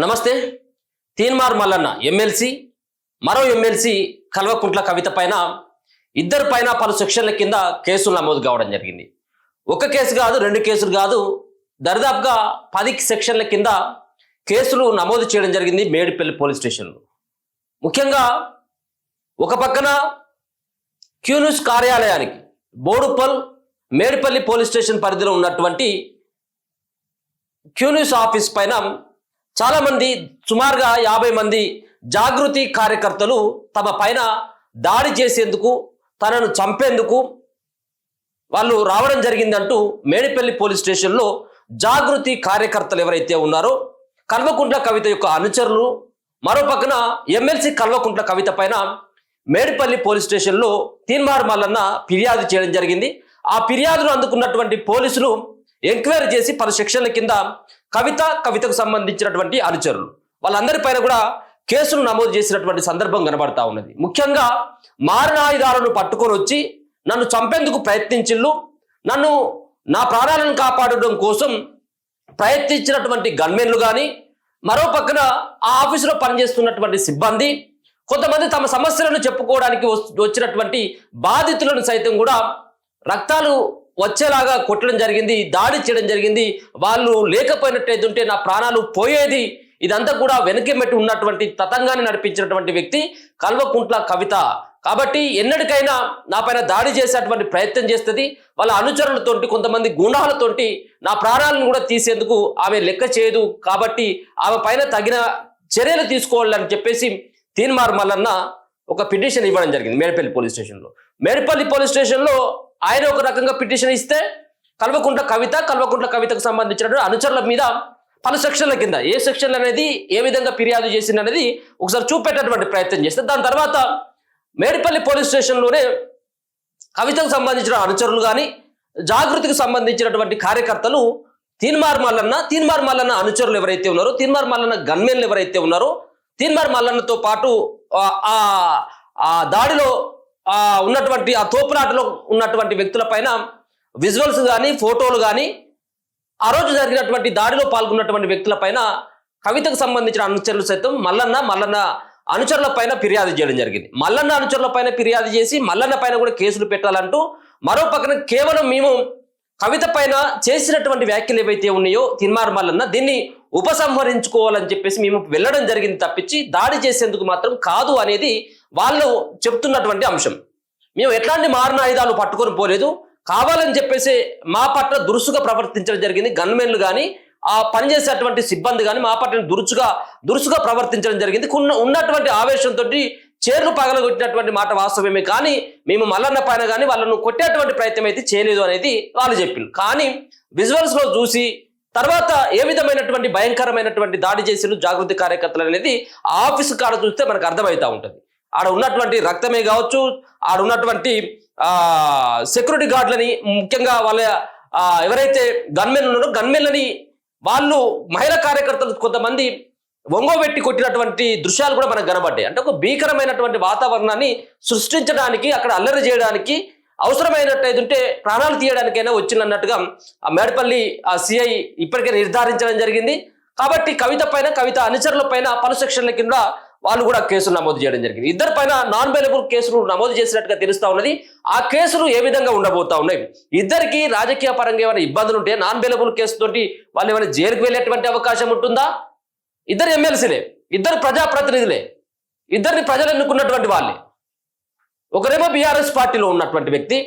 నమస్తే. తీన్మార్ మల్లన్న ఎమ్మెల్సీ, మరో ఎమ్మెల్సీ కల్వకుంట్ల కవిత పైన ఇద్దరు పైన పలు సెక్షన్ల కింద కేసులు నమోదు కావడం జరిగింది. ఒక కేసు కాదు, రెండు కేసులు కాదు, దరిదాపుగా 10 సెక్షన్ల కింద కేసులు నమోదు చేయడం జరిగింది మేడిపల్లి పోలీస్ స్టేషన్లో. ముఖ్యంగా ఒక పక్కన క్యూన్యూస్ కార్యాలయానికి బోడుపల్ మేడిపల్లి పోలీస్ స్టేషన్ పరిధిలో ఉన్నటువంటి క్యూన్యూస్ ఆఫీస్ పైన చాలామంది, సుమారుగా 50 మంది జాగృతి కార్యకర్తలు తమ పైన దాడి చేసేందుకు, తనను చంపేందుకు వాళ్ళు రావడం జరిగిందంటూ మేడిపల్లి పోలీస్ స్టేషన్లో జాగృతి కార్యకర్తలు ఎవరైతే ఉన్నారో కల్వకుంట్ల కవిత యొక్క అనుచరులు, మరో పక్కన ఎమ్మెల్సీ కల్వకుంట్ల కవిత పైన మేడిపల్లి పోలీస్ స్టేషన్లో తీన్మార్ మల్లన్న ఫిర్యాదు చేయడం జరిగింది. ఆ ఫిర్యాదును అందుకున్నటువంటి పోలీసులు ఎంక్వైరీ చేసి 10 సెక్షన్ల కింద కవితకు సంబంధించినటువంటి అనుచరులు వాళ్ళందరిపైన కూడా కేసులు నమోదు చేసినటువంటి సందర్భం కనబడతా ఉన్నది. ముఖ్యంగా మారణాయుధాలను పట్టుకొని వచ్చి నన్ను చంపేందుకు ప్రయత్నించిళ్ళు, నన్ను నా ప్రాణాలను కాపాడడం కోసం ప్రయత్నించినటువంటి గన్మెన్లు కానీ, మరో పక్కన ఆ ఆఫీసులో పనిచేస్తున్నటువంటి సిబ్బంది, కొంతమంది తమ సమస్యలను చెప్పుకోవడానికి వచ్చినటువంటి బాధితులను సైతం కూడా రక్తాలు వచ్చేలాగా కొట్టడం జరిగింది, దాడి చేయడం జరిగింది. వాళ్ళు లేకపోయినట్టయితుంటే నా ప్రాణాలు పోయేది. ఇదంతా కూడా వెనకెమెట్టి ఉన్నటువంటి తతంగాన్ని నడిపించినటువంటి వ్యక్తి కల్వకుంట్ల కవిత. కాబట్టి ఎన్నటికైనా నా పైన దాడి చేసేటువంటి ప్రయత్నం చేస్తుంది. వాళ్ళ అనుచరులతోటి, కొంతమంది గుండాలతోటి నా ప్రాణాలను కూడా తీసేందుకు ఆమె లెక్క చేయదు. కాబట్టి ఆమె పైన తగిన చర్యలు తీసుకోవాలని చెప్పేసి తీన్మార్ మల్లన్న ఒక పిటిషన్ ఇవ్వడం జరిగింది మేడిపల్లి పోలీస్ స్టేషన్లో. మేడిపల్లి పోలీస్ స్టేషన్లో ఆయన ఒక రకంగా పిటిషన్ ఇస్తే, కల్వకుంట్ల కవితకు సంబంధించినటువంటి అనుచరుల మీద 10 సెక్షన్ల కింద, ఏ సెక్షన్లు అనేది ఏ విధంగా ఫిర్యాదు చేసింది అనేది ఒకసారి చూపెట్టేటువంటి ప్రయత్నం చేస్తే, దాని తర్వాత మేడిపల్లి పోలీస్ స్టేషన్లోనే కవితకు సంబంధించిన అనుచరులు కానీ, జాగృతికి సంబంధించినటువంటి కార్యకర్తలు తీన్మార్ మల్లన్న అనుచరులు ఎవరైతే ఉన్నారో, తీన్మార్ మల్లన్న గన్మెన్లు ఎవరైతే ఉన్నారో, తీన్మార్ మల్లన్నతో పాటు ఆ దాడిలో ఉన్నటువంటి ఆ తోపులాటలో ఉన్నటువంటి వ్యక్తుల పైన విజువల్స్ కానీ, ఫోటోలు కానీ, ఆ రోజు జరిగినటువంటి దాడిలో పాల్గొన్నటువంటి వ్యక్తుల పైన కవితకు సంబంధించిన అనుచరులు సైతం మల్లన్న అనుచరుల పైన ఫిర్యాదు చేయడం జరిగింది. మల్లన్న అనుచరుల పైన ఫిర్యాదు చేసి మల్లన్న పైన కూడా కేసులు పెట్టాలంటూ, మరో పక్కన కేవలం మేము కవిత పైన చేసినటువంటి వ్యాఖ్యలు ఏవైతే ఉన్నాయో తీన్మార్ మల్లన్న దీన్ని ఉపసంహరించుకోవాలని చెప్పేసి మేము వెళ్ళడం జరిగింది తప్పించి దాడి చేసేందుకు మాత్రం కాదు అనేది వాళ్ళు చెప్తున్నటువంటి అంశం. మేము ఎట్లాంటి మారణాయుధాలు పట్టుకొని పోలేదు, కావాలని చెప్పేసి మా పట్ల దురుసుగా ప్రవర్తించడం జరిగింది. గన్మెన్లు కానీ, ఆ పనిచేసేటువంటి సిబ్బంది కానీ మా పట్ల దురుసుగా ప్రవర్తించడం జరిగింది. ఉన్నటువంటి ఆవేశంతో చైర్లు పగలగొట్టినటువంటి మాట వాస్తవమే, కానీ మేము మల్లన్న పైన కానీ వాళ్ళను కొట్టేటువంటి ప్రయత్నం అయితే చేయలేదు అనేది వాళ్ళు చెప్పింది. కానీ విజువల్స్లో చూసి తర్వాత ఏ విధమైనటువంటి భయంకరమైనటువంటి దాడి చేసిన జాగృతి కార్యకర్తలు అనేది ఆఫీసు కాడ చూస్తే మనకు అర్థమవుతూ ఉంటుంది. ఆడ ఉన్నటువంటి రక్తమే కావచ్చు, ఆడ ఉన్నటువంటి సెక్యూరిటీ గార్డులని, ముఖ్యంగా వాళ్ళ ఎవరైతే గన్మెన్ ఉన్నారో గన్మెన్లని వాళ్ళు మహిళా కార్యకర్తలు కొంతమంది ఒంగోబెట్టి కొట్టినటువంటి దృశ్యాలు కూడా మనకు కనబడ్డాయి. అంటే ఒక భీకరమైనటువంటి వాతావరణాన్ని సృష్టించడానికి, అక్కడ అల్లరి చేయడానికి, అవసరమైనట్టయితే ప్రాణాలు తీయడానికైనా వచ్చిందన్నట్టుగా ఆ మేడపల్లి సిఐ ఇప్పటికే నిర్ధారించడం జరిగింది. కాబట్టి కవిత అనుచరుల పైన 10 సెక్షన్ల కింద వాళ్ళు కూడా కేసులు నమోదు చేయడం జరిగింది. ఇద్దరు పైన నాన్ బెయిలబుల్ కేసులు నమోదు చేసినట్టుగా తెలుస్తా ఉన్నది. ఆ కేసులు ఏ విధంగా ఉండబోతా ఉన్నాయి, ఇద్దరికి రాజకీయ పరంగా ఏమైనా ఇబ్బందులు ఉంటే నాన్ బెయిలబుల్ కేసుతోటి వాళ్ళు ఏమైనా జైలుకు వెళ్ళేటువంటి అవకాశం ఉంటుందా? ఇద్దరు ఎమ్మెల్సీలే, ఇద్దరు ప్రజాప్రతినిధులే, ఇద్దరిని ప్రజలు ఎన్నుకున్నటువంటి వాళ్ళే. ఒకరేమో బీఆర్ఎస్ పార్టీలో ఉన్నటువంటి వ్యక్తి,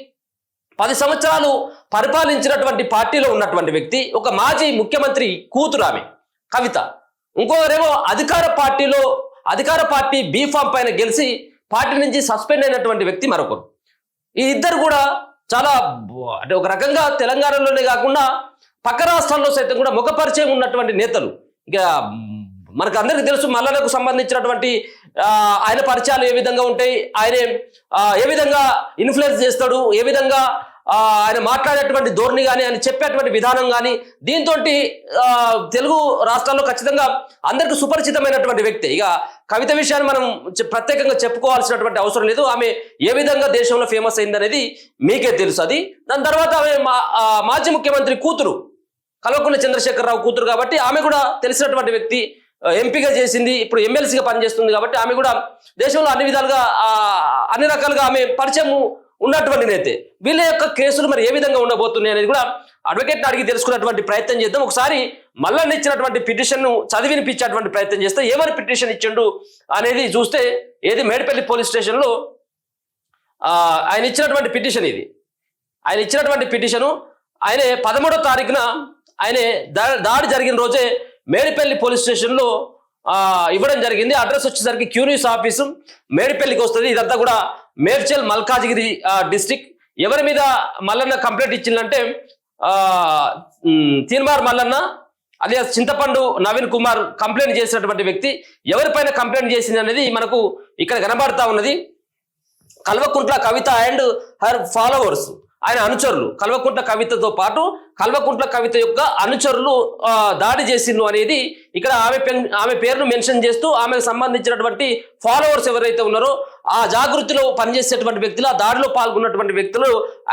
10 సంవత్సరాలు పరిపాలించినటువంటి పార్టీలో ఉన్నటువంటి వ్యక్తి, ఒక మాజీ ముఖ్యమంత్రి కూతురు ఆమె కవిత. ఇంకొకరేమో అధికార పార్టీ బీఫామ్ పైన గెలిచి పార్టీ నుంచి సస్పెండ్ అయినటువంటి వ్యక్తి మరొకరు. ఈ ఇద్దరు కూడా చాలా, అంటే ఒక రకంగా తెలంగాణలోనే కాకుండా పక్క రాష్ట్రాల్లో సైతం కూడా ముఖపరిచయం ఉన్నటువంటి నేతలు. ఇక మనకు అందరికీ తెలుసు మల్లన్నకు సంబంధించినటువంటి ఆయన పరిచయాలు ఏ విధంగా ఉంటాయి, ఆయన ఏ విధంగా ఇన్ఫ్లుయెన్స్ చేస్తాడు, ఏ విధంగా ఆయన మాట్లాడేటువంటి ధోరణి కానీ, ఆయన చెప్పేటువంటి విధానం కానీ, దీంతో తెలుగు రాష్ట్రాల్లో ఖచ్చితంగా అందరికీ సుపరిచితమైనటువంటి వ్యక్తి. ఇక కవిత విషయాన్ని మనం ప్రత్యేకంగా చెప్పుకోవాల్సినటువంటి అవసరం లేదు. ఆమె ఏ విధంగా దేశంలో ఫేమస్ అయింది అనేది మీకే తెలుసు. అది దాని తర్వాత ఆమె మాజీ ముఖ్యమంత్రి కూతురు, కల్వకుంట్ల చంద్రశేఖరరావు కూతురు కాబట్టి ఆమె కూడా తెలిసినటువంటి వ్యక్తి. ఎంపీగా చేసింది, ఇప్పుడు ఎమ్మెల్సీగా పనిచేస్తుంది కాబట్టి ఆమె కూడా దేశంలో అన్ని విధాలుగా అన్ని రకాలుగా ఆమె పరిచయం ఉన్నటువంటి నేతే. వీళ్ళ యొక్క కేసులు మరి ఏ విధంగా ఉండబోతున్నాయి అనేది కూడా అడ్వకేట్ని అడిగి తెలుసుకున్నటువంటి ప్రయత్నం చేద్దాం. ఒకసారి మల్లన్న ఇచ్చినటువంటి పిటిషన్ను చదివినిపించేటువంటి ప్రయత్నం చేస్తే ఏమని పిటిషన్ ఇచ్చిండు అనేది చూస్తే, ఏది మేడిపల్లి పోలీస్ స్టేషన్లో ఆయన ఇచ్చినటువంటి పిటిషన్ ఇది. ఆయన ఇచ్చినటువంటి పిటిషను ఆయన 13వ తారీఖున ఆయన దాడి జరిగిన రోజే మేడిపల్లి పోలీస్ స్టేషన్లో ఇవ్వడం జరిగింది. అడ్రస్ వచ్చేసరికి క్యూన్యూస్ ఆఫీసు మేడిపల్లికి వస్తుంది. ఇదంతా కూడా మేడ్చల్ మల్కాజిగిరి డిస్టిక్. ఎవరి మీద మల్లన్న కంప్లైంట్ ఇచ్చిందంటే తీన్మార్ మల్లన్న అలియాస్ చింతపండు నవీన్ కుమార్ కంప్లైంట్ చేసినటువంటి వ్యక్తి. ఎవరిపైన కంప్లైంట్ చేసింది అనేది మనకు ఇక్కడ కనబడతా ఉన్నది. Kalvakuntla Kavitha and her followers, ఆయన అనుచరులు, కల్వకుంట్ల కవితతో పాటు కల్వకుంట్ల కవిత యొక్క అనుచరులు దాడి చేసిండ్రు అనేది ఇక్కడ ఆమె పేరును మెన్షన్ చేస్తూ ఆమెకు సంబంధించినటువంటి ఫాలోవర్స్ ఎవరైతే ఉన్నారో ఆ జాగృతిలో పనిచేసేటువంటి వ్యక్తులు, ఆ దాడిలో పాల్గొన్నటువంటి వ్యక్తులు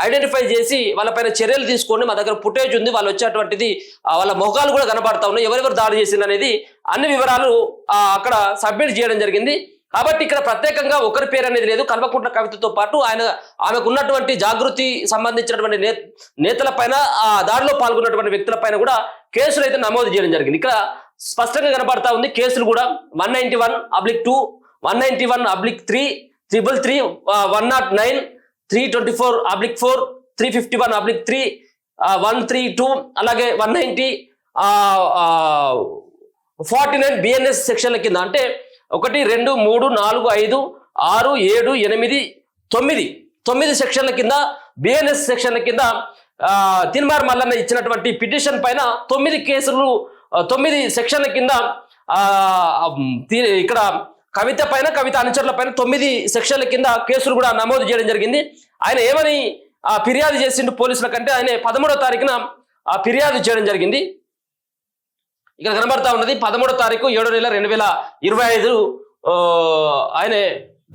ఐడెంటిఫై చేసి వాళ్ళపైన చర్యలు తీసుకోండి, మా దగ్గర ఫుటేజ్ ఉంది, వాళ్ళు వచ్చేటువంటిది వాళ్ళ ముఖాలు కూడా కనబడతా ఉన్నాయి, ఎవరెవరు దాడి చేసిండ్రు అనేది అన్ని వివరాలు అక్కడ సబ్మిట్ చేయడం జరిగింది. కాబట్టి ఇక్కడ ప్రత్యేకంగా ఒకరి పేరు అనేది లేదు. కల్వకుంట్ల కవితతో పాటు ఆమెకు ఉన్నటువంటి జాగృతి సంబంధించినటువంటి నేతల పైన, ఆ దాడిలో పాల్గొన్నటువంటి వ్యక్తుల పైన కూడా కేసులు అయితే నమోదు చేయడం జరిగింది. ఇక్కడ స్పష్టంగా కనబడతా ఉంది. కేసులు కూడా 191/2, 191/3, 333, 109, 324/4, 351/3, 132, అలాగే 190, 49 బిఎన్ఎస్ సెక్షన్ల కింద, అంటే 1, 2, 3, 4, 5, 6, 7, 8, 9 సెక్షన్ల కింద, బిఎన్ఎస్ సెక్షన్ల కింద తీన్మార్ మల్లన్న ఇచ్చినటువంటి పిటిషన్ పైన 9 కేసులు, 9 సెక్షన్ల కింద ఇక్కడ కవిత పైన, కవిత అనుచరుల పైన 9 సెక్షన్ల కింద కేసులు కూడా నమోదు చేయడం జరిగింది. ఆయన ఏమని ఫిర్యాదు చేసిండు పోలీసుల కంటే, ఆయన 13వ తారీఖున ఫిర్యాదు చేయడం జరిగింది. ఇక్కడ కనబడతా ఉన్నది 13వ తారీఖు 7వ నెల 2025 ఆయన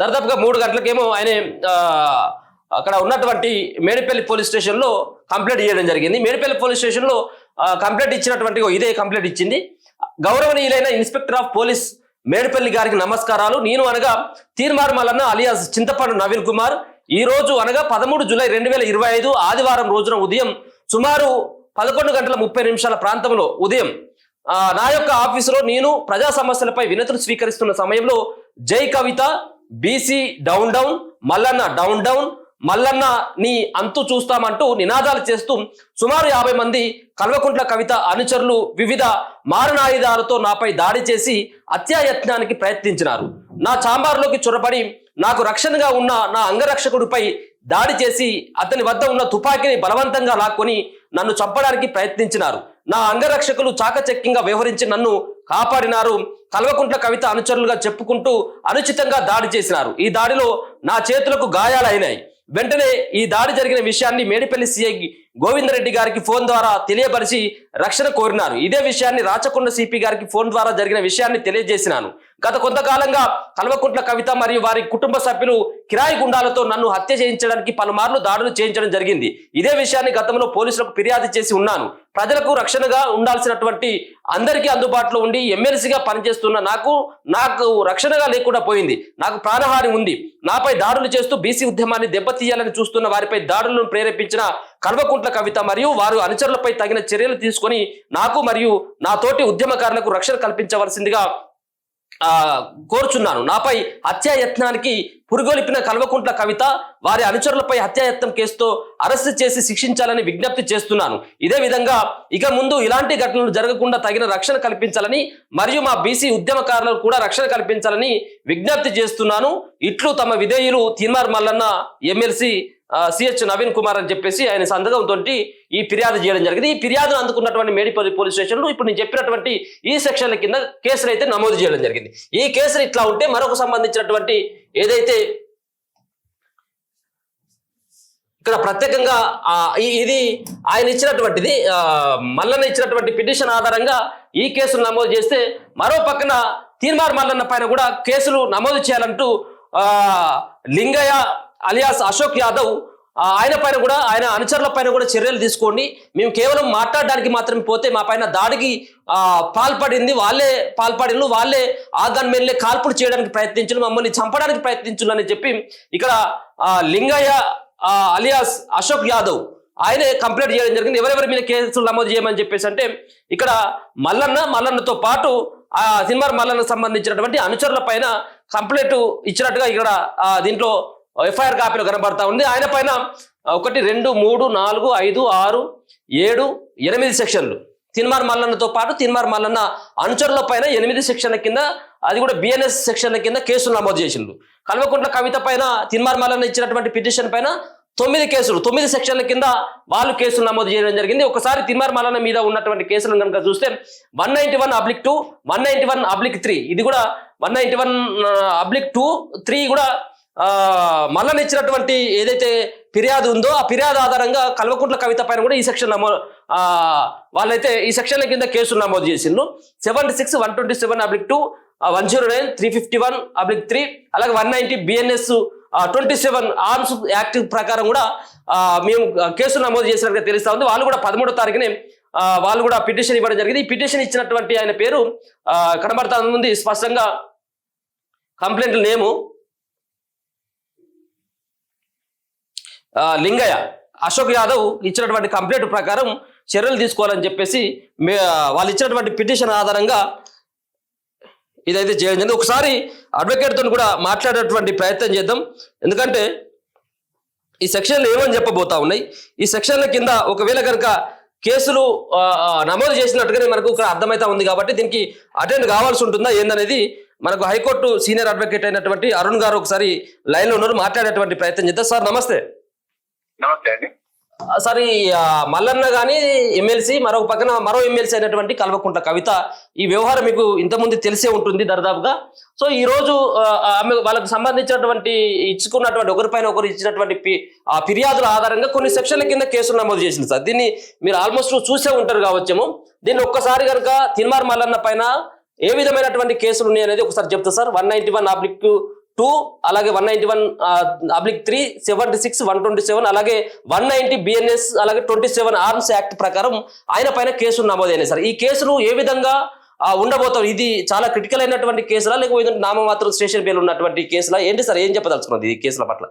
దాదాపుగా 3 గంటలకేమో ఆయన అక్కడ ఉన్నటువంటి మేడిపల్లి పోలీస్ స్టేషన్లో కంప్లైంట్ చేయడం జరిగింది. మేడిపల్లి పోలీస్ స్టేషన్లో కంప్లైంట్ ఇచ్చినటువంటి ఇదే కంప్లైంట్ ఇచ్చింది. గౌరవనీయులైన ఇన్స్పెక్టర్ ఆఫ్ పోలీస్ మేడిపల్లి గారికి నమస్కారాలు. నేను అనగా తీన్మార్ మల్లన్న అలియాస్ చింతపండు నవీన్ కుమార్ ఈ రోజు అనగా 13 జూలై 2025 ఆదివారం రోజున ఉదయం సుమారు 11:30 ప్రాంతంలో ఉదయం నా యొక్క ఆఫీసులో నేను ప్రజా సమస్యలపై వినతులు స్వీకరిస్తున్న సమయంలో జై Kavitha, BC down down, Mallanna down down, Mallanna నీ అంతు చూస్తామంటూ నినాదాలు చేస్తూ సుమారు 50 మంది కల్వకుంట్ల కవిత అనుచరులు వివిధ మారణాయుధాలతో నాపై దాడి చేసి హత్యాయత్నానికి ప్రయత్నించినారు. నా చాంబార్లోకి చొరబడి నాకు రక్షణగా ఉన్న నా అంగరక్షకుడిపై దాడి చేసి అతని వద్ద ఉన్న తుపాకీని బలవంతంగా లాక్కొని నన్ను చంపడానికి ప్రయత్నించినారు. నా అంగరక్షకులు చాకచక్యంగా వ్యవహరించి నన్ను కాపాడినారు. కల్వకుంట్ల కవిత అనుచరులుగా చెప్పుకుంటూ అనుచితంగా దాడి చేసినారు. ఈ దాడిలో నా చేతులకు గాయాలైనాయి. వెంటనే ఈ దాడి జరిగిన విషయాన్ని మేడిపల్లి సిఐ గోవిందరెడ్డి గారికి ఫోన్ ద్వారా తెలియపరిచి రక్షణ కోరినారు. ఇదే విషయాన్ని రాచకొండ సిపి గారికి ఫోన్ ద్వారా జరిగిన విషయాన్ని తెలియజేసినాను. గత కొంతకాలంగా కల్వకుంట్ల కవిత మరియు వారి కుటుంబ సభ్యులు కిరాయి గుండాలతో నన్ను హత్య చేయించడానికి పలుమార్లు దాడులు చేయించడం జరిగింది. ఇదే విషయాన్ని గతంలో పోలీసులకు ఫిర్యాదు చేసి ఉన్నాను. ప్రజలకు రక్షణగా ఉండాల్సినటువంటి అందరికీ అందుబాటులో ఉండి ఎమ్మెల్సీగా పనిచేస్తున్న నాకు రక్షణగా లేకుండా పోయింది. నాకు ప్రాణహాని ఉంది. నాపై దాడులు చేస్తూ బీసీ ఉద్యమాన్ని దెబ్బతీయాలని చూస్తున్న వారిపై దాడులను ప్రేరేపించిన కల్వకుంట్ల కవిత మరియు వారు అనుచరులపై తగిన చర్యలు తీసుకొని నాకు మరియు నా తోటి ఉద్యమకారులకు రక్షణ కల్పించవలసిందిగా కోరుచున్నాను. నాపై హత్యాయత్నానికి పురుగొలిపిన కల్వకుంట్ల కవిత వారి అనుచరులపై హత్యాయత్నం కేసుతో అరెస్టు చేసి శిక్షించాలని విజ్ఞప్తి చేస్తున్నాను. ఇదే విధంగా ఇక ముందు ఇలాంటి ఘటనలు జరగకుండా తగిన రక్షణ కల్పించాలని మరియు మా బీసీ ఉద్యమకారులకు కూడా రక్షణ కల్పించాలని విజ్ఞప్తి చేస్తున్నాను. ఇట్లు తమ విధేయులు తీన్మార్ మల్లన్న ఎమ్మెల్సీ సిహెచ్ నవీన్ కుమార్ అని చెప్పేసి ఆయన సంతకంతో ఈ ఫిర్యాదు చేయడం జరిగింది. ఈ ఫిర్యాదును అందుకున్నటువంటి మేడిపల్లి పోలీస్ స్టేషన్లో ఇప్పుడు నేను చెప్పినటువంటి ఈ సెక్షన్ల కింద కేసులు అయితే నమోదు చేయడం జరిగింది. ఈ కేసులు ఇట్లా ఉంటే మరొక సంబంధించినటువంటి ఏదైతే ఇక్కడ ప్రత్యేకంగా ఇది ఆయన ఇచ్చినటువంటిది మల్లన్న ఇచ్చినటువంటి పిటిషన్ ఆధారంగా ఈ కేసులు నమోదు చేస్తే, మరో పక్కన తీన్మార్ మల్లన్న పైన కూడా కేసులు నమోదు చేయాలంటూ లింగయ్య అలియాస్ అశోక్ యాదవ్ ఆయన పైన కూడా ఆయన అనుచరుల పైన కూడా చర్యలు తీసుకోండి. మేము కేవలం మాట్లాడడానికి మాత్రమే పోతే మా పైన దాడికి పాల్పడిండ్రు, వాళ్ళే ఆగన్ మెల్లే కాల్పులు చేయడానికి ప్రయత్నించు, మమ్మల్ని చంపడానికి ప్రయత్నించు అని చెప్పి ఇక్కడ లింగయ్య అలియాస్ అశోక్ యాదవ్ ఆయనే కంప్లైంట్ చేయడం జరిగింది. ఎవరెవరి మీద కేసులు నమోదు చేయమని చెప్పేసి అంటే ఇక్కడ మల్లన్నతో పాటు సినిమార్ మల్లన్నకు సంబంధించినటువంటి అనుచరుల పైన కంప్లైంట్ ఇచ్చినట్టుగా ఇక్కడ దీంట్లో ఎఫ్ఐఆర్ కాపీలో కనబడతా ఉంది. ఆయన పైన 1, 2, 3, 4, 5, 6, 7, 8 సెక్షన్లు, తిన్మార్ మల్లన్నతో పాటు తిన్మార్ మల్లన్న అనుచరుల పైన 8 సెక్షన్ల కింద, అది కూడా బిఎన్ఎస్ సెక్షన్ల కింద కేసులు నమోదు చేసిండు. కల్వకుంట్ల కవిత పైన తిన్మార్ మల్లన్న ఇచ్చినటువంటి పిటిషన్ పైన 9 కేసులు, 9 సెక్షన్ల కింద వాళ్ళు కేసులు నమోదు చేయడం జరిగింది. ఒకసారి తిన్మార్ మల్లన్న మీద ఉన్నటువంటి కేసులను కనుక చూస్తే 191/2, 191/3, ఇది కూడా 191/2, 3 కూడా మల్లన్న ఇచ్చినటువంటి ఏదైతే ఫిర్యాదు ఉందో ఆ ఫిర్యాదు ఆధారంగా కల్వకుంట్ల కవిత పైన కూడా ఈ సెక్షన్ వాళ్ళైతే ఈ సెక్షన్ల కింద కేసులు నమోదు చేసిండ్రు. 76, 127/2, 109, 351/3, అలాగే 190 బిఎన్ఎస్ 27 ఆర్మ్స్ యాక్ట్ ప్రకారం కూడా మేము కేసులు నమోదు చేసినట్టుగా తెలుస్తా ఉంది. వాళ్ళు కూడా 13వ తారీఖునే వాళ్ళు కూడా పిటిషన్ ఇవ్వడం జరిగింది. ఈ పిటిషన్ ఇచ్చినటువంటి ఆయన పేరు కనబడతా ఉంది స్పష్టంగా, కంప్లైంట్ నేము లింగయ్య అశోక్ యాదవ్ ఇచ్చినటువంటి కంప్లైంట్ ప్రకారం చర్యలు తీసుకోవాలని చెప్పేసి వాళ్ళు ఇచ్చినటువంటి పిటిషన్ ఆధారంగా ఇదైతే చేయడం జరిగింది. ఒకసారి అడ్వకేట్తో కూడా మాట్లాడేటువంటి ప్రయత్నం చేద్దాం, ఎందుకంటే ఈ సెక్షన్లు ఏమని చెప్పబోతా ఉన్నాయి. ఈ సెక్షన్ల కింద ఒకవేళ కనుక కేసులు నమోదు చేసినట్టుగానే మనకు ఇక్కడ అర్థమైతా ఉంది కాబట్టి దీనికి అటెండ్ కావాల్సి ఉంటుందా ఏందనేది మనకు హైకోర్టు సీనియర్ అడ్వకేట్ అయినటువంటి అరుణ్ గారు ఒకసారి లైన్లో ఉన్నారు, మాట్లాడేటువంటి ప్రయత్నం చేద్దాం. సార్ నమస్తే. నమస్తే అండి. సార్ ఈ మల్లన్న కానీ ఎమ్మెల్సీ, మరొక పక్కన మరో ఎమ్మెల్సీ అయినటువంటి కల్వకుంట్ల కవిత, ఈ వ్యవహారం మీకు ఇంతకుముందు తెలిసే ఉంటుంది దరిదాపుగా. సో ఈ రోజు ఆమె వాళ్ళకు సంబంధించినటువంటి ఇచ్చుకున్నటువంటి ఒకరిపైన ఒకరు ఇచ్చినటువంటి ఫిర్యాదుల ఆధారంగా కొన్ని సెక్షన్ల కింద కేసులు నమోదు చేసింది సార్. దీన్ని మీరు ఆల్మోస్ట్ చూసే ఉంటారు కావచ్చేమో. దీన్ని ఒక్కసారి కనుక తిన్మార్ మల్లన్న పైన ఏ విధమైనటువంటి కేసులు ఉన్నాయి అనేది ఒకసారి చెప్తా సార్. 191/2, అలాగే 191/3, 76, 127, అలాగే 190 బిఎన్ఎస్, అలాగే 27 ఆర్మ్స్ యాక్ట్ ప్రకారం ఆయన పైన కేసులు నమోదైనాయి సార్. ఈ కేసులు ఏ విధంగా ఉండబోతారు? ఇది చాలా క్రిటికల్ అయినటువంటి కేసులా, లేకపోతే నామమాత్రం స్టేషన్ పేర్లు ఉన్నటువంటి కేసులా ఏంటి సార్? ఏం చెప్పదలుచుకున్నది ఈ కేసుల పట్ల?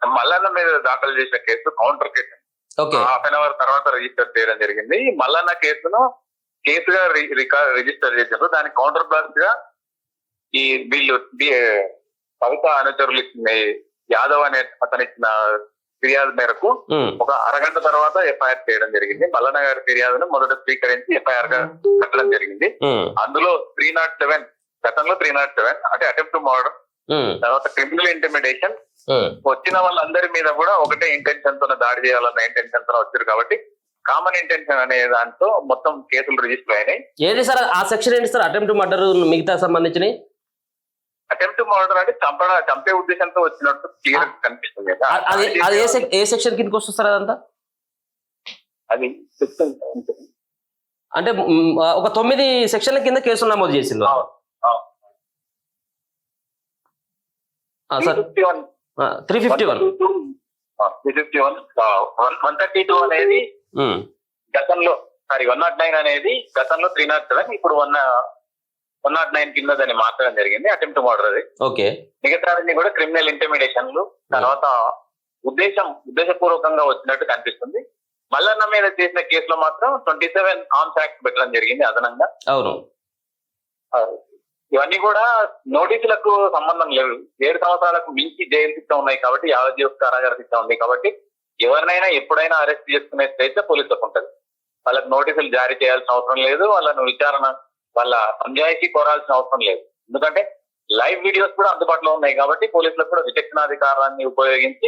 మల్లన్న మీద దాఖలు చేసిన కేసు కౌంటర్ కేసు. ఓకే, ½ తర్వాత రిజిస్టర్ చేయడం జరిగింది. మల్లన్న కేసును కేసుగా రిజిస్టర్ చేశారు. దానికి కౌంటర్ బ్లాస్ట్ గా ఈ వీళ్ళు కవిత అనుచరులు ఇచ్చిన యాదవ్ అనే అతను ఇచ్చిన ఫిర్యాదు మేరకు ఒక అరగంట తర్వాత ఎఫ్ఐఆర్ చేయడం జరిగింది. మల్లన్న గారి ఫిర్యాదును మొదట స్వీకరించి ఎఫ్ఐఆర్ గా కట్టడం జరిగింది. అందులో 307, గతంలో 307 అంటే అటెంప్ట్ టు మర్డర్, తర్వాత క్రిమినల్ ఇంటిమిడేషన్, వచ్చిన వాళ్ళందరి మీద కూడా ఒకటే ఇంటెన్షన్ తో దాడి చేయాలన్న ఇంటెన్షన్ తో వచ్చారు కాబట్టి కామన్ ఇంటెన్షన్ అనే దాంతో మొత్తం కేసులు రిజిస్టర్ అయినాయి. ఏది సార్ ఆ సెక్షన్ ఏంటి సార్? అటెంప్ట్ మర్డర్ మిగతా సంబంధించినవి. అటెంప్ట్ మర్డర్ అంటే చంపే ఉద్దేశంతో వచ్చినట్టు క్లియర్ కనిపిస్తుంది కదా. అది ఏ సెక్షన్ కిందకి వస్తుంది సార్ అదంతా? అది అంటే ఒక 9 సెక్షన్ల కింద కేసులు నమోదు చేసింది సార్. 351, 132 అనేది గతంలో, 109 అనేది గతంలో 307, ఇప్పుడు 109 కింద దాన్ని మార్చడం జరిగింది. అటెంప్ట్ మర్డర్ అది. ఓకే, మిగతావన్నీ కూడా క్రిమినల్ ఇంటిమిడేషన్లు, తర్వాత ఉద్దేశపూర్వకంగా వచ్చినట్టు కనిపిస్తుంది. మల్లన్న మీద చేసిన కేసులో మాత్రం 27 ఆర్మ్స్ యాక్ట్ పెట్టడం జరిగింది అదనంగా. అవును, ఇవన్నీ కూడా నోటీసులకు సంబంధం లేవు. 7 సంవత్సరాలకు మించి జైలు శిక్ష ఉన్నాయి కాబట్టి, యావజ్జీవ కారాగార శిక్ష ఉంది కాబట్టి ఎవరినైనా ఎప్పుడైనా అరెస్ట్ చేసుకునే స్వేచ్ఛ పోలీసులకు ఉంటుంది. వాళ్ళకి నోటీసులు జారీ చేయాల్సిన అవసరం లేదు, వాళ్ళను విచారణ వాళ్ళ సంజాయిషీ కోరాల్సిన అవసరం లేదు. ఎందుకంటే లైవ్ వీడియోస్ కూడా అందుబాటులో ఉన్నాయి కాబట్టి పోలీసులకు కూడా విచక్షణాధికారాన్ని ఉపయోగించి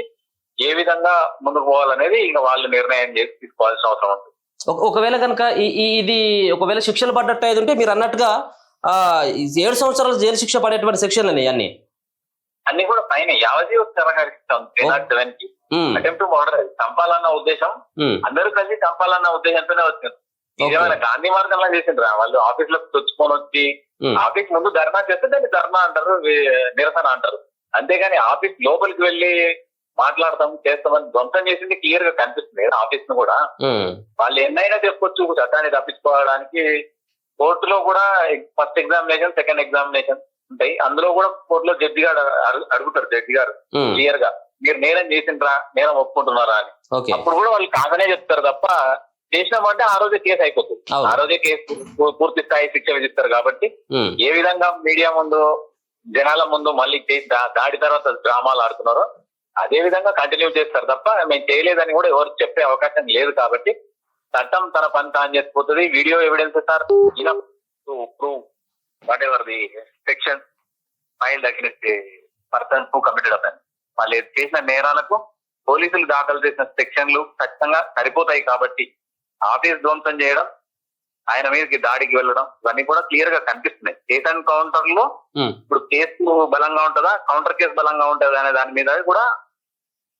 ఏ విధంగా ముందుకు పోవాలనేది ఇక వాళ్ళు నిర్ణయం చేసి తీసుకోవాల్సిన అవసరం ఉంటుంది. ఒకవేళ కనుక ఇది ఒకవేళ శిక్షలు పడ్డట్టు అయితే ఉంటే మీరు అన్నట్టుగా 7 సంవత్సరాలు జైలు శిక్ష పడేటువంటి సెక్షన్లు అన్ని కూడా పైన యావజీవ కారాగార శిక్ష ఉంది. 307కి అటెంప్ట్ మర్డర్, చంపాలన్న ఉద్దేశం, అందరూ కలిసి చంపాలన్న ఉద్దేశంతోనే వచ్చింది. నిజమైన గాంధీ మార్గంలో చేసిండ్రా వాళ్ళు. ఆఫీస్ లకు తెచ్చుకొని వచ్చి ఆఫీస్ ముందు ధర్నా చేస్తే దాన్ని ధర్నా అంటారు, నిరసన అంటారు. అంతేగాని ఆఫీస్ లోపలికి వెళ్ళి మాట్లాడతాం చేస్తామని ధ్వంసం చేసింది క్లియర్ గా కనిపిస్తుంది కదా ఆఫీస్ ను కూడా. వాళ్ళు ఎన్నైనా చెప్పొచ్చు చట్టాన్ని తప్పించుకోవడానికి. కోర్టులో కూడా ఫస్ట్ ఎగ్జామినేషన్, సెకండ్ ఎగ్జామినేషన్ ఉంటాయి. అందులో కూడా కోర్టులో జడ్జి గారు అడుగుతారు, జడ్జి గారు క్లియర్ గా మీరు నేరం చేసిండ్రా, నేరం ఒప్పుకుంటున్నారా అని. అప్పుడు కూడా వాళ్ళు కాదనే చెప్తారు తప్ప చేసినామంటే ఆ రోజే కేసు అయిపోతుంది. ఆ రోజే కేసు పూర్తి స్థాయి శిక్ష విధిస్తారు. కాబట్టి ఏ విధంగా మీడియా ముందు జనాల ముందు మళ్ళీ దాడి తర్వాత డ్రామాలు ఆడుతున్నారో అదే విధంగా కంటిన్యూ చేస్తారు తప్ప మేము చేయలేదని కూడా ఎవరు చెప్పే అవకాశం లేదు. కాబట్టి చట్టం తన పని తాను చేసిపోతుంది. Video evidence sir prove what the section filed against person who committed offence. వాళ్ళు చేసిన నేరాలకు పోలీసులు దాఖలు చేసిన సెక్షన్లు ఖచ్చితంగా సరిపోతాయి. కాబట్టి ఆఫీస్ ధ్వంసం చేయడం, ఆయన మీదకి దాడికి వెళ్ళడం ఇవన్నీ కూడా క్లియర్ గా కనిపిస్తున్నాయి. కేసు అండ్ కౌంటర్ లో ఇప్పుడు కేసు బలంగా ఉంటుందా, కౌంటర్ కేసు బలంగా ఉంటుందా అనే దాని మీద కూడా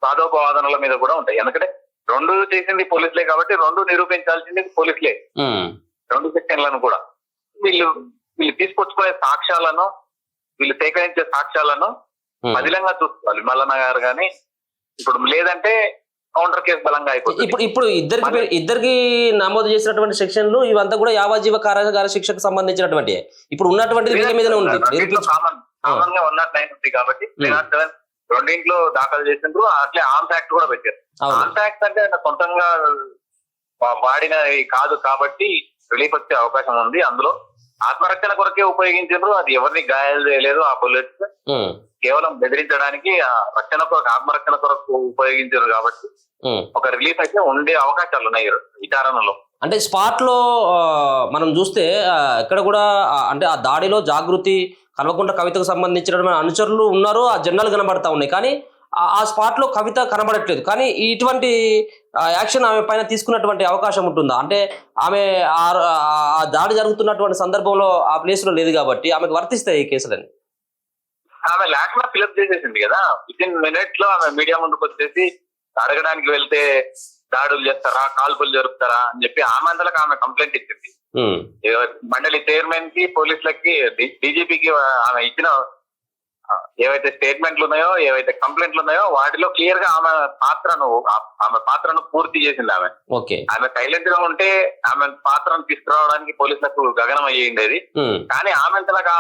వాదోపవాదనల మీద కూడా ఉంటాయి. ఎందుకంటే రెండు చేసింది పోలీసులే కాబట్టి రెండు నిరూపించాల్సింది పోలీసులే. రెండు సెక్షన్లను కూడా వీళ్ళు తీసుకొచ్చుకునే సాక్ష్యాలను, వీళ్ళు సేకరించే సాక్ష్యాలను పదిలంగా చూసుకోవాలి మల్లన్న గారు. కానీ ఇప్పుడు లేదంటే కౌంటర్ కేసు బలంగా అయిపోతుంది. ఇప్పుడు ఇద్దరికి నమోదు చేసినటువంటి సెక్షన్లు ఇవంతా కూడా యావజ్జీవ కారాగార శిక్షకు సంబంధించినటువంటి ఇప్పుడు ఉన్నటువంటి వీళ్ళ మీదనే ఉంది. కామన్ గా 109 ఉంది కాబట్టి 307 రెండింట్లో దాఖలు చేసినప్పుడు అట్లే ఆర్మ్స్ యాక్ట్ కూడా పెట్టారు. ఆర్మ్స్ యాక్ట్ అంటే సొంతంగా వాడినవి కాదు కాబట్టి రిలీఫ్ వచ్చే అవకాశం ఉంది. అందులో ఆత్మరక్షణ కొరకే ఉపయోగించారు. అది ఎవరిని గాయాలు చేయలేదు. ఆ బుల్లెట్స్ కేవలం బెదిరించడానికి రక్షణ కొరకు, ఆత్మరక్షణ కొరకు ఉపయోగించారు. కాబట్టి ఒక రిలీఫ్ అయితే ఉండే అవకాశాలు ఉన్నాయి విచారణలో. అంటే స్పాట్ లో మనం చూస్తే ఇక్కడ కూడా అంటే ఆ దాడిలో జాగృతి, కల్వకుంట్ల కవితకు సంబంధించిన అనుచరులు ఉన్నారు, ఆ జెండాలు కనబడతా ఉన్నాయి. కానీ ఆ స్పాట్ లో కవిత కనబడట్లేదు. కానీ ఇటువంటి యాక్షన్ ఆమె పైన తీసుకున్నటువంటి అవకాశం ఉంటుందా? అంటే ఆమె ఆ దాడి జరుగుతున్నటువంటి సందర్భంలో ఆ ప్లేస్ లో లేదు కాబట్టి ఆమెకు వర్తిస్తాయి ఈ కేసులని. ఆమె ల్యాక్ లో ఫిలప్ చేసేసింది కదా. వితిన్ మినిట్ లో ఆమె మీడియా ముందుకు వచ్చేసి అడగడానికి వెళ్తే దాడులు చేస్తారా, కాల్పులు జరుపుతారా అని చెప్పి ఆమె అంతలకు ఆమె కంప్లైంట్ ఇచ్చింది. మండలి చైర్మన్ కి, పోలీసులకి, డీజీపీకి ఆమె ఇచ్చిన ఏవైతే స్టేట్మెంట్లు ఉన్నాయో, ఏవైతే కంప్లైంట్లు ఉన్నాయో వాటిలో క్లియర్ గా ఆమె పాత్రను పూర్తి చేసింది. ఆమె సైలెంట్ గా ఉంటే ఆమె పాత్రను తీసుకురావడానికి పోలీసులకు గగనం అయ్యిండేది. కానీ ఆమెంతలకు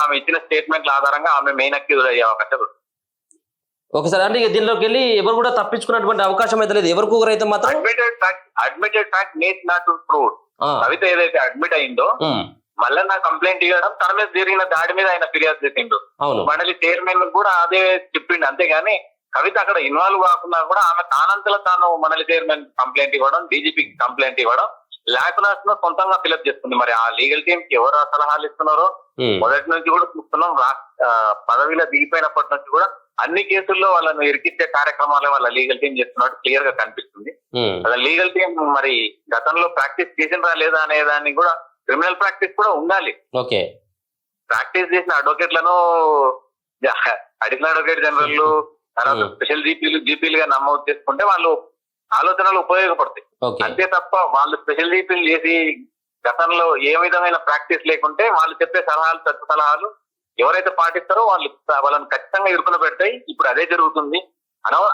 ఆమె ఇచ్చిన స్టేట్మెంట్ల ఆధారంగా ఆమె మెయిన్ అక్యూజ్ అయ్యే అవకాశం. ఒకసారి అంటే దీనిలోకి వెళ్ళి ఎవరు కూడా తప్పించుకున్నటువంటి అవకాశం అయితే లేదు. ఎవరికి ఒకరైతే మాత్రం admitted fact needs not to prove. Kavitha ఏదైతే అడ్మిట్ అయిందో మళ్ళీ నా కంప్లైంట్ ఇవ్వడం, తన మీద జరిగిన దాడి మీద ఆయన ఫిర్యాదు చేసిండు. మండలి చైర్మన్ కూడా అదే చెప్పిండు. అంతేగాని కవిత అక్కడ ఇన్వాల్వ్ కాకుండా కూడా ఆమె తానంతలో తాను మండలి చైర్మన్ కంప్లైంట్ ఇవ్వడం, డీజీపీకి కంప్లైంట్ ఇవ్వడం, ల్యాకునర్స్ ను సొంతంగా ఫిలప్ చేస్తుంది. మరి ఆ లీగల్ టీమ్ కి ఎవరు సలహాలు ఇస్తున్నారో మొదటి నుంచి కూడా చూస్తున్నాం. పదవిలో దిగిపోయినప్పటి నుంచి కూడా అన్ని కేసుల్లో వాళ్ళను ఇరికిచ్చే కార్యక్రమాలే వాళ్ళ లీగల్ టీం చేస్తున్నట్టు క్లియర్ గా కనిపిస్తుంది. అలా లీగల్ టీం మరి గతంలో ప్రాక్టీస్ చేసినరా లేదా అనే దాన్ని కూడా క్రిమినల్ ప్రాక్టీస్ కూడా ఉండాలి. ప్రాక్టీస్ చేసిన అడ్వకేట్లను అడిషనల్ అడ్వకేట్ జనరల్, తర్వాత స్పెషల్ జీపీలుగా నమోదు చేసుకుంటే వాళ్ళు ఆలోచనలు ఉపయోగపడతాయి. అంతే తప్ప వాళ్ళు స్పెషల్ జీపీలు చేసి గతంలో ఏ విధమైన ప్రాక్టీస్ లేకుంటే వాళ్ళు చెప్పే సలహాలు ఎవరైతే పాటిస్తారో వాళ్ళని ఖచ్చితంగా ఇరుకున పెడతాయి. ఇప్పుడు అదే జరుగుతుంది.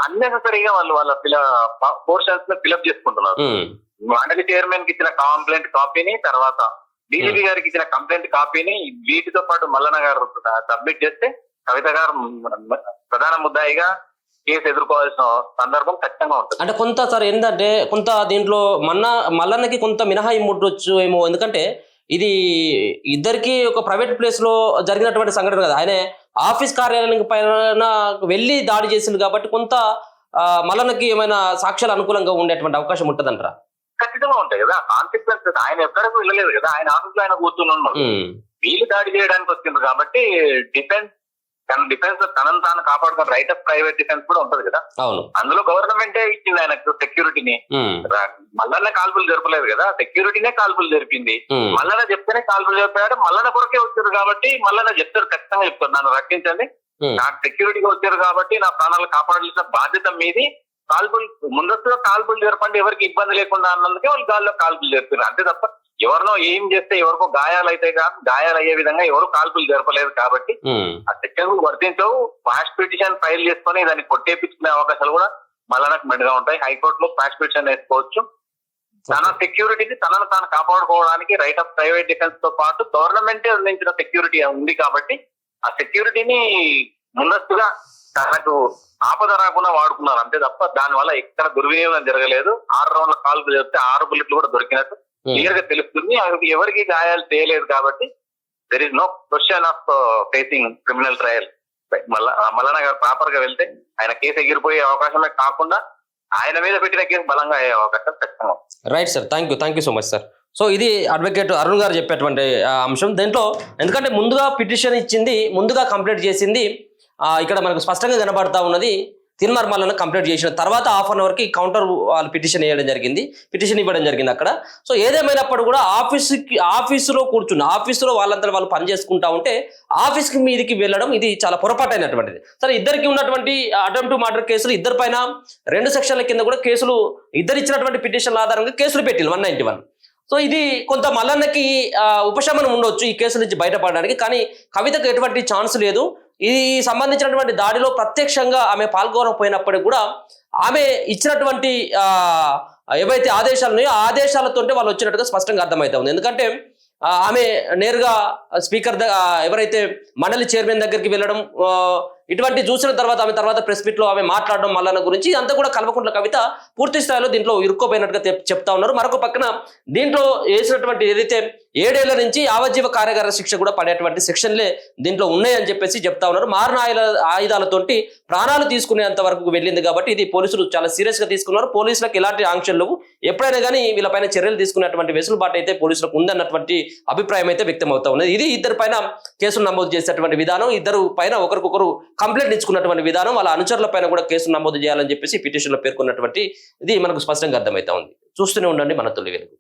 అన్నెసెసరీగా వాళ్ళు వాళ్ళ పోర్షన్స్ ను ఫిలప్ చేసుకుంటున్నారు. మండలి చైర్మన్ కి ఇచ్చిన కంప్లైంట్ కాపీని, తర్వాత డీజీపీ గారికి ఇచ్చిన కంప్లైంట్ కాపీని వీటితో పాటు మల్లన్న గారు సబ్మిట్ చేస్తే కవిత గారు ప్రధాన ముద్దాయిగా కేసు ఎదుర్కోవాల్సిన సందర్భం ఖచ్చితంగా ఉంటుంది. అంటే కొంత సార్ ఏంటంటే కొంత దీంట్లో మల్లన్నకి కొంత మినహాయింపు ఉండొచ్చు ఏమో. ఎందుకంటే ఇది ఇద్దరికి ఒక ప్రైవేట్ ప్లేస్ లో జరిగినటువంటి సంఘటన కదా. ఆయన ఆఫీస్ కార్యాలయం పైన వెళ్ళి దాడి చేసింది కాబట్టి కొంత మల్లన్నకి ఏమైనా సాక్ష్యాలు అనుకూలంగా ఉండేటువంటి అవకాశం ఉంటుందంటారా? ఖచ్చితంగా ఉంటాయి కదా. కాన్సిక్వెన్సెస్ ఆయన ఎక్కడికి వెళ్ళలేదు కదా. ఆయన ఆఫీస్ లో ఆయన కూర్చుని ఉన్నాడు. వీళ్ళు దాడి చేయడానికి వచ్చింది కాబట్టి డిఫెన్స్ తనను తాను కాపాడుకున్న రైట్ ఆఫ్ ప్రైవేట్ డిఫెన్స్ కూడా ఉంటది కదా. అందులో గవర్నమెంటే ఇచ్చింది ఆయనకు సెక్యూరిటీని. మల్లన్న కాల్పులు జరపలేదు కదా, సెక్యూరిటీనే కాల్పులు జరిపింది. మల్లన్న చెప్తేనే కాల్పులు జరిపాడు. మల్లన్న కొరకే వచ్చారు కాబట్టి మల్లన్న చెప్తారు, ఖచ్చితంగా చెప్తారు నన్ను రక్షించండి, నాకు సెక్యూరిటీగా వచ్చారు కాబట్టి నా ప్రాణాలు కాపాడాల్సిన బాధ్యత మీది. ముందస్తుగా కాల్పులు జరపండి, ఎవరికి ఇబ్బంది లేకుండా అన్నందుకే వాళ్ళు గాల్లో కాల్పులు జరిపారు. అంతే తప్ప ఎవరినో ఏం చేస్తే ఎవరికో గాయాలు అయితే కాదు, గాయాలు అయ్యే విధంగా ఎవరు కాల్పులు జరపలేదు కాబట్టి ఆ సెక్షన్ వర్తించవు. ఫాస్ట్ పిటిషన్ ఫైల్ చేసుకొని దాన్ని కొట్టేపించుకునే అవకాశాలు కూడా మల్లన్నకు మెండుగా ఉంటాయి. హైకోర్టులో ఫాస్ట్ పిటిషన్ వేసుకోవచ్చు. తన సెక్యూరిటీని తనను తాను కాపాడుకోవడానికి రైట్ ఆఫ్ ప్రైవేట్ డిఫెన్స్ తో పాటు గవర్నమెంట్ అందించిన సెక్యూరిటీ ఉంది కాబట్టి ఆ సెక్యూరిటీని ముందస్తుగా తనకు ఆపద రాకుండా వాడుకున్నారు అంతే తప్ప దానివల్ల ఎక్కడ దుర్వినియోగం జరగలేదు. 6 రౌండ్ల కాల్పులు చేస్తే 6 బుల్లెట్లు కూడా దొరికినట్టు క్లియర్ గా తెలుస్తుంది. ఎవరికి గాయాలు చేయలేదు కాబట్టి there is no question of facing criminal trial. Mallanna గారు ప్రాపర్ గా వెళ్తే ఆయన కేసు ఎగిరిపోయే అవకాశమే కాకుండా ఆయన మీద పెట్టిన కేసు బలంగా అయ్యే అవకాశం ఖచ్చితంగా. Right sir, thank you so much sir. So ఇది అడ్వకేట్ అరుణ్ గారు చెప్పేటువంటి అంశం. దీంట్లో ఎందుకంటే ముందుగా పిటిషన్ ఇచ్చింది, ముందుగా కంప్లీట్ చేసింది ఇక్కడ మనకు స్పష్టంగా కనబడతా ఉన్నది. తిరుమల మల్లన్న కంప్లీట్ చేసిన తర్వాత హాఫ్ అన్ అవర్కి కౌంటర్ వాళ్ళు పిటిషన్ ఇవ్వడం జరిగింది అక్కడ. సో ఏదేమైనప్పుడు కూడా ఆఫీసులో కూర్చున్న ఆఫీసులో వాళ్ళంతా వాళ్ళు పని చేసుకుంటా ఉంటే ఆఫీస్కి మీదికి వెళ్ళడం ఇది చాలా పొరపాటు అయినటువంటిది. సరే, ఇద్దరికి ఉన్నటువంటి అటెంప్ట్ టు మర్డర్ కేసులు ఇద్దరి పైన 2 సెక్షన్ల కింద కూడా కేసులు ఇద్దరు ఇచ్చినటువంటి పిటిషన్ల ఆధారంగా కేసులు పెట్టిల్లు 191. సో ఇది కొంత మల్లన్నకి ఉపశమనం ఉండొచ్చు ఈ కేసు నుంచి బయటపడడానికి. కానీ కవితకు ఎటువంటి ఛాన్స్ లేదు. ఈ సంబంధించినటువంటి దాడిలో ప్రత్యక్షంగా ఆమె పాల్గొనకపోయినప్పటికీ కూడా ఆమె ఇచ్చినటువంటి ఏవైతే ఆదేశాలు ఉన్నాయో ఆ ఆదేశాలతో వాళ్ళు వచ్చినట్టుగా స్పష్టంగా అర్థమవుతా ఉంది. ఎందుకంటే ఆమె నేరుగా స్పీకర్ ఎవరైతే మండలి చైర్మన్ దగ్గరికి వెళ్ళడం, ఇటువంటి చూసిన తర్వాత ఆమె తర్వాత ప్రెస్ మీట్ లో ఆమె మాట్లాడడం మల్లన్న గురించి అంతా కూడా కల్వకుంట్ల కవిత పూర్తి స్థాయిలో దీంట్లో ఇరుక్కోపోయినట్టుగా చెప్తా ఉన్నారు. మరొక పక్కన దీంట్లో వేసినటువంటి ఏదైతే 7 ఏళ్ల నుంచి యావజ్జీవ కారాగార శిక్ష కూడా పడేటువంటి సెక్షన్లే దీంట్లో ఉన్నాయని చెప్పేసి చెప్తా ఉన్నారు. మారణ ఆయుధాలతోటి ప్రాణాలు తీసుకునేంత వరకు వెళ్ళింది కాబట్టి ఇది పోలీసులు చాలా సీరియస్ గా తీసుకున్నారు. పోలీసులకు ఎలాంటి ఆంక్షలు లేవు. ఎప్పుడైనా కానీ వీళ్ళపైన చర్యలు తీసుకునేటువంటి వెసులుబాటు అయితే పోలీసులకు ఉందన్నటువంటి అభిప్రాయం అయితే వ్యక్తం అవుతా ఉన్నది. ఇది ఇద్దరు పైన కేసులు నమోదు చేసేటువంటి విధానం, ఇద్దరు పైన ఒకరికొకరు కంప్లైంట్ ఇచ్చుకున్నటువంటి విధానం, వాళ్ళ అనుచరుల పైన కూడా కేసులు నమోదు చేయాలని చెప్పేసి పిటిషన్ లో పేర్కొన్నటువంటి ఇది మనకు స్పష్టంగా అర్థమవుతా ఉంది. చూస్తూనే ఉండండి మన తొలి వెలుగు.